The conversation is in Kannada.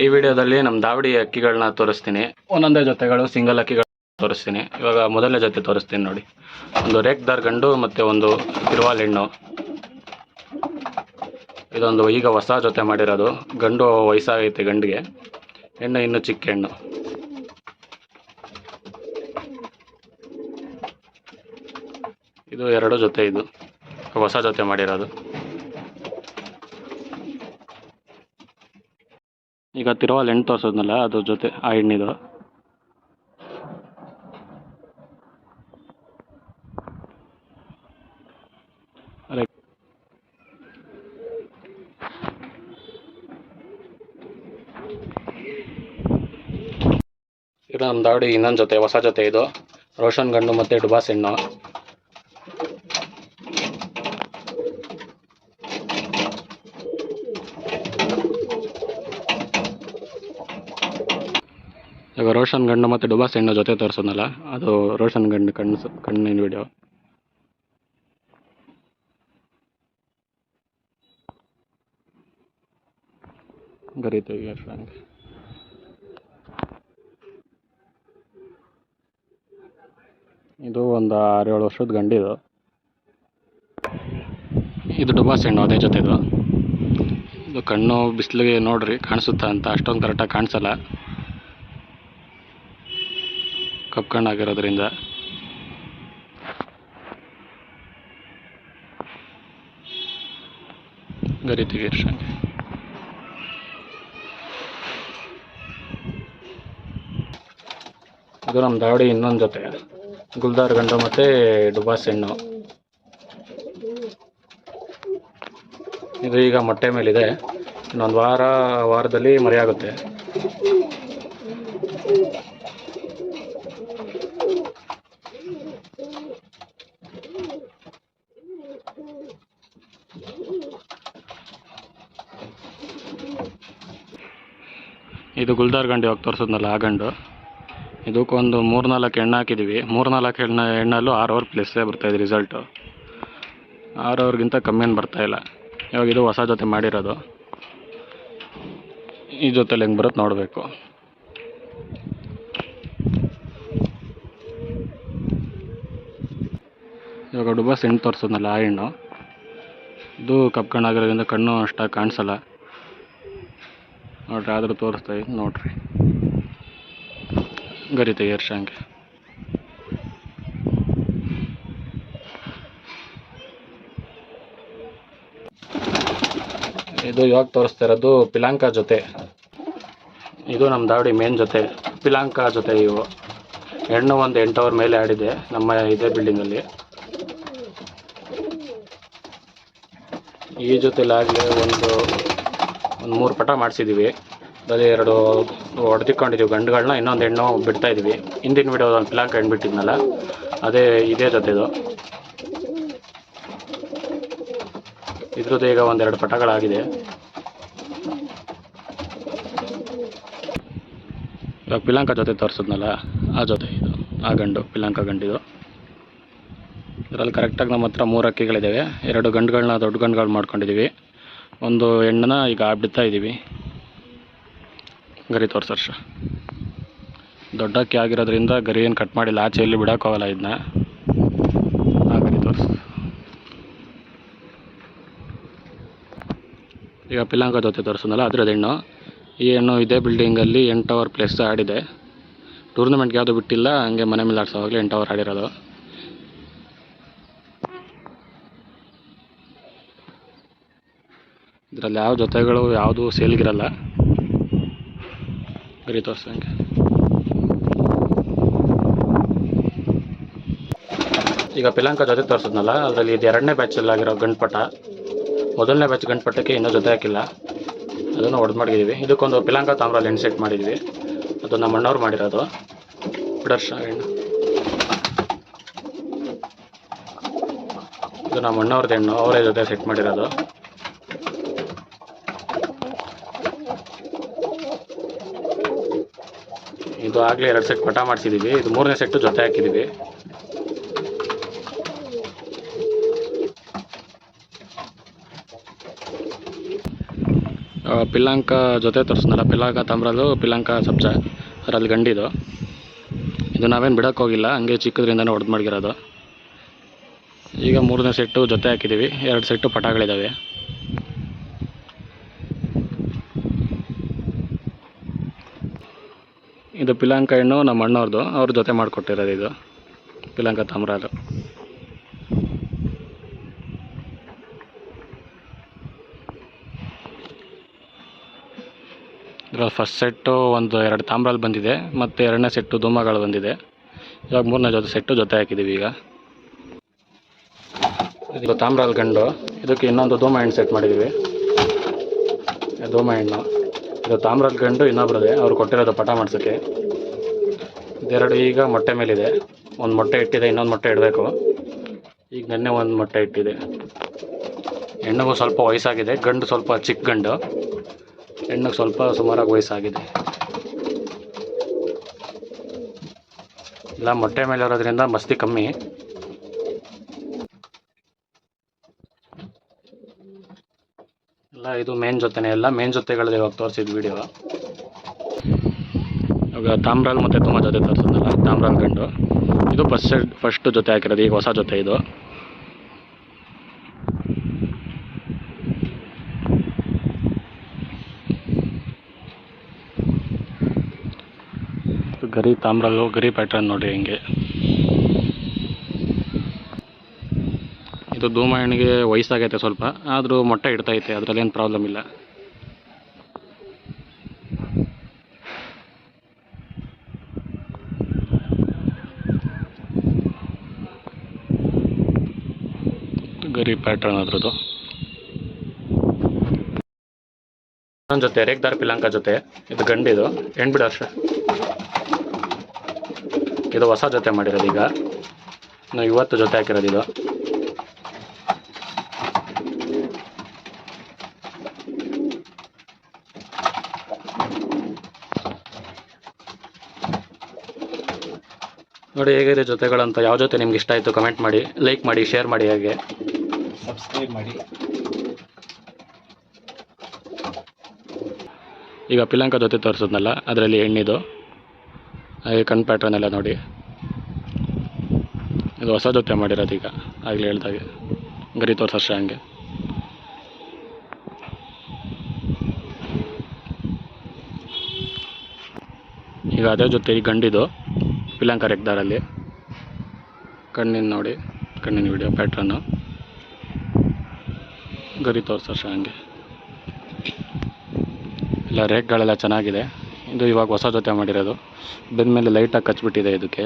ಈ ವಿಡಿಯೋದಲ್ಲಿ ನಮ್ಮ ದಾವಡಿ ಅಕ್ಕಿಗಳನ್ನ ತೋರಿಸ್ತೀನಿ. ಒಂದೊಂದೇ ಜೊತೆಗಳು ಸಿಂಗಲ್ ಅಕ್ಕಿಗಳು ತೋರಿಸ್ತೀನಿ. ಇವಾಗ ಮೊದಲನೇ ಜೊತೆ ತೋರಿಸ್ತೀನಿ ನೋಡಿ. ಒಂದು ರೇಕ್ದಾರ್ ಗಂಡು ಮತ್ತು ಒಂದು ಕಿರುವಾಲ್ ಹೆಣ್ಣು. ಇದೊಂದು ಈಗ ಹೊಸ ಜೊತೆ ಮಾಡಿರೋದು. ಗಂಡು ವಯಸ್ಸಾಗೈತೆ ಗಂಡಿಗೆ, ಹೆಣ್ಣು ಇನ್ನೂ ಚಿಕ್ಕ ಹೆಣ್ಣು. ಇದು ಎರಡು ಜೊತೆ, ಇದು ಹೊಸ ಜೊತೆ ಮಾಡಿರೋದು. ಈಗ ತಿರುವಾಲ್ ಹೆಣ್ಣು ತೋರಿಸೋದ್ನಲ್ಲ, ಅದು ಜೊತೆ ಆ ಹೆಣ್ಣಿದು. ಇದು ನಮ್ಮ ದಾವಡಿ ಇನ್ನೊಂದು ಜೊತೆ, ಹೊಸ ಜೊತೆ ಇದು. ರೋಷನ್ ಗಂಡು ಮತ್ತು ಡುಬಾಸ್ ಹೆಣ್ಣು. ಇವಾಗ ರೋಷನ್ ಗಂಡು ಮತ್ತು ಡುಬಾಸ್ ಹೆಣ್ಣು ಜೊತೆ ತೋರಿಸೋದಲ್ಲ, ಅದು ರೋಷನ್ ಗಂಡು ಕಣ್ಣಿನ ವಿಡಿಯೋ. ಗರಿತೀವಿ ಫ್ರೆಂಡ್. ಇದು ಒಂದು 6-7 ವರ್ಷದ ಗಂಡಿದು. ಇದು ಡುಬಾಸ್ ಹೆಣ್ಣು, ಅದೇ ಜೊತೆದು. ಇದು ಕಣ್ಣು ಬಿಸಿಲಿಗೆ ನೋಡ್ರಿ ಕಾಣಿಸುತ್ತಾ ಅಂತ, ಅಷ್ಟೊಂದು ಕರೆಕ್ಟಾಗಿ ಕಾಣಿಸಲ್ಲ, ಕಪ್ಪು ಕಣ್ಣಾಗಿರೋದ್ರಿಂದ. ಗರಿತೀವಿ ಇರ್ಸಂಗೆ. ಇದು ನಮ್ಮ ದಾವಡಿ ಇನ್ನೊಂದು ಜೊತೆ, ಗುಲ್ದಾರ್ ಗಂಡು ಮತ್ತು ಡುಬಾಸ್ ಹೆಣ್ಣು. ಇದು ಈಗ ಮೊಟ್ಟೆ ಮೇಲಿದೆ, ಇನ್ನೊಂದು ವಾರದಲ್ಲಿ ಮರಿಯಾಗುತ್ತೆ. ಇದು ಗುಲ್ದಾರ್ ಗಂಡು ಇವಾಗ ತೋರಿಸೋದ್ನಲ್ಲ, ಆ ಗಂಡು. ಇದಕ್ಕೊಂದು 3-4 ಹೆಣ್ಣು ಹಾಕಿದ್ದೀವಿ. 3-4 ಹೆಣ್ಣಲ್ಲೂ 6 ಅವರ್ ಪ್ಲಸ್ಸೇ ಬರ್ತಾಯಿದೆ ರಿಸಲ್ಟು. 6 ಅವರ್ಗಿಂತ ಕಮ್ಮಿ ಏನು ಬರ್ತಾಯಿಲ್ಲ. ಇವಾಗ ಇದು ಹೊಸ ಜೊತೆ ಮಾಡಿರೋದು. ಈ ಜೊತೆಲಿ ಹೆಂಗೆ ಬರುತ್ತೆ ನೋಡಬೇಕು. ಇವಾಗ ಡುಬಾಸ್ ಹೆಣ್ಣು ತೋರಿಸೋದ್ನಲ್ಲ, ಆ ಹೆಣ್ಣು. ಇದು ಕಪ್ಪು ಕಣ್ಣಾಗಿರೋದ್ರಿಂದ ಕಣ್ಣು ಅಷ್ಟಾಗಿ ಕಾಣಿಸಲ್ಲ ನೋಡ್ರಿ, ಆದರೂ ತೋರಿಸ್ತಾ ಇದ್ದೀನಿ ನೋಡ್ರಿ. ಗರಿತ ಏರ್ಸಂಗೆ. ಇದು ಇವಾಗ ತೋರಿಸ್ತಾ ಇರೋದು ಪಿಲಾಂಕ ಜೊತೆ. ಇದು ನಮ್ಮ ದಾವಡಿ ಮೇನ್ ಜೊತೆ, ಪಿಲಾಂಕ ಜೊತೆ. ಇವು ಹೆಣ್ಣು ಒಂದು 8 ಅವರ್ ಮೇಲೆ ಆಡಿದೆ ನಮ್ಮ ಇದೇ ಬಿಲ್ಡಿಂಗಲ್ಲಿ. ಈ ಜೊತೆಲಾಗಲೇ ಒಂದು 3 ಪಟ ಮಾಡಿಸಿದ್ದೀವಿ. ಅದೇ 2 ಹೊಡೆದಿಕೊಂಡಿದ್ದೀವಿ ಗಂಡುಗಳನ್ನ, ಇನ್ನೊಂದು ಹೆಣ್ಣು ಬಿಡ್ತಾ ಇದ್ದೀವಿ. ಹಿಂದಿನ ವಿಡಿಯೋ ಒಂದು ಪಿಲಾಂಕ ಹೆಣ್ಣು ಬಿಟ್ಟಿದ್ನಲ್ಲ, ಅದೇ ಇದೇ ಜೊತೆದು. ಇದ್ರದ್ದು ಈಗ 1-2 ಪಟಗಳಾಗಿದೆ. ಇವಾಗ ಪಿಲಾಂಕ ಜೊತೆ ತೋರಿಸಿದ್ನಲ್ಲ, ಆ ಜೊತೆ ಇದು, ಆ ಗಂಡು ಪಿಲಾಂಕ ಗಂಡಿದು. ಇದರಲ್ಲಿ ಕರೆಕ್ಟಾಗಿ ನಮ್ಮ ಹತ್ರ 3 ಅಕ್ಕಿಗಳಿದ್ದಾವೆ. 2 ಗಂಡುಗಳನ್ನ ದೊಡ್ಡ ಗಂಡುಗಳು ಮಾಡ್ಕೊಂಡಿದ್ದೀವಿ, ಒಂದು ಹೆಣ್ಣನ್ನ ಈಗ ಬಿಡ್ತಾ ಇದ್ದೀವಿ. ಗರಿ ತೋರಿಸರ್ಷ. ದೊಡ್ಡ ಅಕ್ಕಿ ಆಗಿರೋದ್ರಿಂದ ಗರಿ ಏನು ಕಟ್ ಮಾಡಿಲ್ಲ, ಆಚೆ ಎಲ್ಲಿ ಬಿಡೋಕ್ಕಾಗಲ್ಲ ಇದನ್ನ. ಆ ಗರಿ ತೋರಿಸು. ಈಗ ಪಿಲಾಂಕ ಜೊತೆ ತೋರಿಸೋದಲ್ಲ, ಅದರದ್ದು ಹೆಣ್ಣು. ಈ ಹೆಣ್ಣು ಇದೇ ಬಿಲ್ಡಿಂಗಲ್ಲಿ 8 ಅವರ್ ಪ್ಲಸ್ ಆಡಿದೆ. ಟೂರ್ನಮೆಂಟ್ಗೆ ಯಾವುದು ಬಿಟ್ಟಿಲ್ಲ, ಹಂಗೆ ಮನೆ ಮೇಲೆ ಆಡ್ಸೋವಾಗಲೇ 8 ಅವರ್ ಆಡಿರೋದು. ಇದರಲ್ಲಿ ಯಾವ ಜೊತೆಗಳು ಯಾವುದು ಸೇಲ್ಗಿರಲ್ಲ. ಗರಿ ತೋರಿಸಂಗೆ. ಈಗ ಪಿಲಾಂಕ ಜೊತೆ ತೋರಿಸಿದ್ನಲ್ಲ, ಅದರಲ್ಲಿ ಇದು 2ನೇ ಬ್ಯಾಚಲ್ಲಾಗಿರೋ ಗಂಡುಪಟ. ಮೊದಲನೇ ಬ್ಯಾಚ್ ಗಂಡುಪಟಕ್ಕೆ ಇನ್ನೂ ಜೊತೆ ಹಾಕಿಲ್ಲ, ಅದನ್ನು ಹೊಡೆದು ಮಾಡಿದ್ದೀವಿ. ಇದಕ್ಕೊಂದು ಪಿಲಾಂಕ ತಾಮ್ರಲ್ಲಿ ಹೆಣ್ಣು ಸೆಟ್ ಮಾಡಿದ್ವಿ, ಅದು ನಮ್ಮ ಅಣ್ಣವ್ರು ಮಾಡಿರೋದು. ಬಿಡರ್ಷ ಹೆಣ್ಣು. ಇದು ನಮ್ಮ ಅಣ್ಣವ್ರದ್ದು ಹೆಣ್ಣು, ಅವರೇ ಜೊತೆ ಸೆಟ್ ಮಾಡಿರೋದು. ಇದು ಆಗಲೇ 2 ಸೆಟ್ ಪಟ ಮಾಡಿಸಿದ್ದೀವಿ. ಇದು 3ನೇ ಸೆಟ್ಟು ಜೊತೆ ಹಾಕಿದ್ದೀವಿ. ಪಿಲಾಂಕ ಜೊತೆ ತೋರಿಸ್ನಲ್ಲ, ಪಿಲಾಂಕ ತಾಮ್ರದ್ದು ಪಿಲಾಂಕ ಸಬ್ಜ ಅದರಲ್ಲಿ ಗಂಡಿದು. ಇದು ನಾವೇನು ಬಿಡೋಕ್ಕೆ ಹೋಗಿಲ್ಲ, ಹಂಗೆ ಚಿಕ್ಕದ್ರಿಂದನೇ ಹೊಡೆದು ಮಡಗಿರೋದು. ಈಗ 3ನೇ ಸೆಟ್ಟು ಜೊತೆ ಹಾಕಿದ್ದೀವಿ, 2 ಸೆಟ್ಟು ಪಟಾಗಳಿದ್ದಾವೆ. ಇದು ಪಿಲಾಂಕ ಹೆಣ್ಣು ನಮ್ಮ ಅಣ್ಣವ್ರದ್ದು, ಅವ್ರ ಜೊತೆ ಮಾಡಿಕೊಟ್ಟಿರೋದು ಇದು ಪಿಲಾಂಕ ತಾಮ್ರ. ಅದು ಇದರಲ್ಲಿ ಫಸ್ಟ್ ಸೆಟ್ಟು 2 ತಾಮ್ರಲ್ಲಿ ಬಂದಿದೆ, ಮತ್ತು 2ನೇ ಸೆಟ್ಟು ಧೂಮಗಳು ಬಂದಿದೆ. ಇವಾಗ 3ನೇ ಸೆಟ್ಟು ಜೊತೆ ಹಾಕಿದ್ದೀವಿ. ಈಗ ಇದು ತಾಮ್ರಲ್ಲಿ ಗಂಡು, ಇದಕ್ಕೆ ಇನ್ನೊಂದು ಧೂಮ ಹೆಣ್ಣು ಸೆಟ್ ಮಾಡಿದ್ದೀವಿ. ಧೂಮ ಹೆಣ್ಣು ಇದು ತಾಮ್ರಲ್ಲಿ ಗಂಡು ಇನ್ನೊಬ್ರದೆ, ಅವ್ರು ಕೊಟ್ಟಿರೋದು ಪಟ ಮಾಡ್ಸೋಕ್ಕೆ. ಇದೆರಡು ಈಗ ಮೊಟ್ಟೆ ಮೇಲಿದೆ. ಒಂದು ಮೊಟ್ಟೆ ಇಟ್ಟಿದೆ, ಇನ್ನೊಂದು ಮೊಟ್ಟೆ ಇಡಬೇಕು. ಈಗ ನೆನ್ನೆ ಒಂದು ಮೊಟ್ಟೆ ಇಟ್ಟಿದೆ. ಹೆಣ್ಣಿಗೂ ಸ್ವಲ್ಪ ವಯಸ್ಸಾಗಿದೆ, ಗಂಡು ಸ್ವಲ್ಪ ಚಿಕ್ಕ ಗಂಡು, ಹೆಣ್ಣಿಗೆ ಸ್ವಲ್ಪ ಸುಮಾರಾಗಿ ವಯಸ್ಸಾಗಿದೆ. ಇಲ್ಲ ಮೊಟ್ಟೆ ಮೇಲೆ ಇರೋದ್ರಿಂದ ಮಸ್ತಿ ಕಮ್ಮಿ. ಎಲ್ಲ ಇದು ಮೇನ್ ಜೊತೆನೇ, ಎಲ್ಲ ಮೇನ್ ಜೊತೆಗಳದ್ದು ಇವಾಗ ತೋರಿಸಿದ ವಿಡಿಯೋ. ಇವಾಗ ತಾಮ್ರಲ್ಲಿ ಮತ್ತು ತುಂಬ ಜೊತೆ ತೋರಿಸೋದಲ್ಲ, ತಾಮ್ರಲ್ಲಿ ಗಂಡು. ಇದು ಫಸ್ಟ್ ಜೊತೆ ಹಾಕಿರೋದು, ಈಗ ಹೊಸ ಜೊತೆ ಇದು. ಗರಿ ತಾಮ್ರಲ್ಲು ಗರಿ ಪ್ಯಾಟ್ರನ್ ನೋಡಿ ಹಿಂಗೆ. ಇದು ಧೂಮ ಹೆಣ್ಣಿಗೆ ವಯಸ್ಸಾಗೈತೆ ಸ್ವಲ್ಪ, ಆದರೂ ಮೊಟ್ಟೆ ಇಡ್ತೈತೆ, ಅದರಲ್ಲೇನು ಪ್ರಾಬ್ಲಮ್ ಇಲ್ಲ. ಗರಿ ಪ್ಯಾಟ್ರನ್ ಅದ್ರದ್ದು. ನನ್ನ ಜೊತೆ ರೇಖದಾರ್ ಪಿಲಾಂಕ ಜೊತೆ ಇದು ಗಂಡಿದು, ಹೆಣ್ಬಿಡು ಅಷ್ಟೇ. ಇದು ಹೊಸ ಜೊತೆ ಮಾಡಿರೋದು, ಈಗ ನಾವು ಇವತ್ತು ಜೊತೆ ಹಾಕಿರೋದು ಇದು. ನೋಡಿ ಹೇಗಿದೆ ಜೊತೆಗಳಂತ. ಯಾವ ಜೊತೆ ನಿಮ್ಗೆ ಇಷ್ಟ ಆಯಿತು ಕಮೆಂಟ್ ಮಾಡಿ, ಲೈಕ್ ಮಾಡಿ, ಶೇರ್ ಮಾಡಿ, ಹಾಗೆ ಸಬ್ಸ್ಕ್ರೈಬ್ ಮಾಡಿ. ಈಗ ಪಿಲಾಂಕ ಜೊತೆ ತೋರಿಸೋದ್ನಲ್ಲ, ಅದರಲ್ಲಿ ಹೆಣ್ಣಿದು ಹಾಗೆ ಕಣ್ ಪ್ಯಾಟ್ರನ್ ಎಲ್ಲ ನೋಡಿ. ಇದು ಹೊಸ ಜೊತೆ ಮಾಡಿರೋದು, ಈಗ ಆಗಲೇ ಹೇಳ್ದಾಗೆ ಗರಿ ತೋರಿಸೋಷ್ಟೇ ಹಂಗೆ. ಈಗ ಅದೇ ಜೊತೆ ಈ ಗಂಡಿದು ಪಿಲಾಂಕ ರೇಖದಾರಲ್ಲಿ. ಕಣ್ಣಿನ ನೋಡಿ, ಕಣ್ಣಿನ ವಿಡಿಯೋ ಪ್ಯಾಟ್ರನ್ನು ಗರಿ ತೋರಿಸೋಷ್ಟೇ ಹಂಗೆ. ಇಲ್ಲ ರೇಖೆಗಳೆಲ್ಲ ಚೆನ್ನಾಗಿದೆ. ಇದು ಇವಾಗ ಹೊಸ ಜೊತೆ ಮಾಡಿರೋದು, ಬೆಂದ ಮೇಲೆ ಲೈಟಾಗಿ ಕಚ್ಬಿಟ್ಟಿದೆ ಇದಕ್ಕೆ.